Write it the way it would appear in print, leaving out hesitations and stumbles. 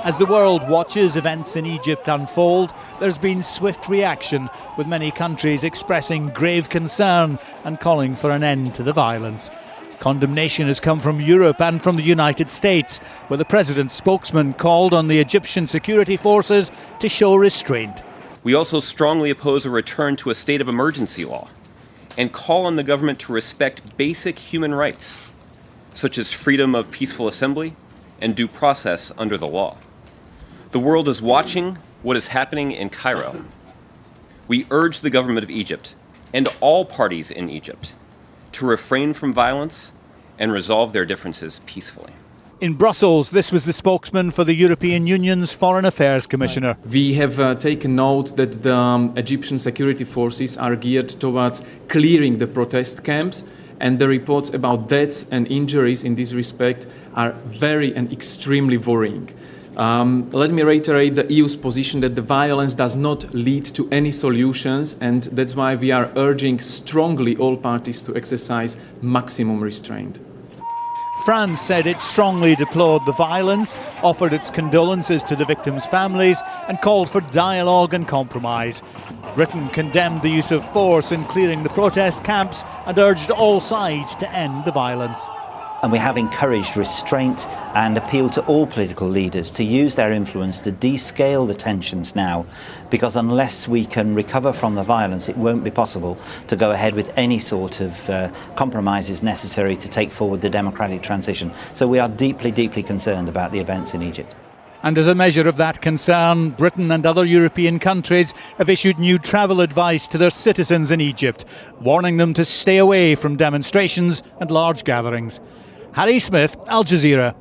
As the world watches events in Egypt unfold, there's been swift reaction, with many countries expressing grave concern and calling for an end to the violence. Condemnation has come from Europe and from the United States, where the president's spokesman called on the Egyptian security forces to show restraint. We also strongly oppose a return to a state of emergency law and call on the government to respect basic human rights, such as freedom of peaceful assembly and due process under the law. The world is watching what is happening in Cairo. We urge the government of Egypt and all parties in Egypt to refrain from violence and resolve their differences peacefully. In Brussels, this was the spokesman for the European Union's Foreign Affairs Commissioner. We have taken note that the Egyptian security forces are geared towards clearing the protest camps, and the reports about deaths and injuries in this respect are very and extremely worrying. Let me reiterate the EU's position that the violence does not lead to any solutions, and that's why we are urging strongly all parties to exercise maximum restraint. France said it strongly deplored the violence, offered its condolences to the victims' families and called for dialogue and compromise. Britain condemned the use of force in clearing the protest camps and urged all sides to end the violence. And we have encouraged restraint and appealed to all political leaders to use their influence to descale the tensions now, because unless we can recover from the violence, it won't be possible to go ahead with any sort of compromises necessary to take forward the democratic transition. So we are deeply, deeply concerned about the events in Egypt. And as a measure of that concern, Britain and other European countries have issued new travel advice to their citizens in Egypt, warning them to stay away from demonstrations and large gatherings. Harry Smith, Al Jazeera.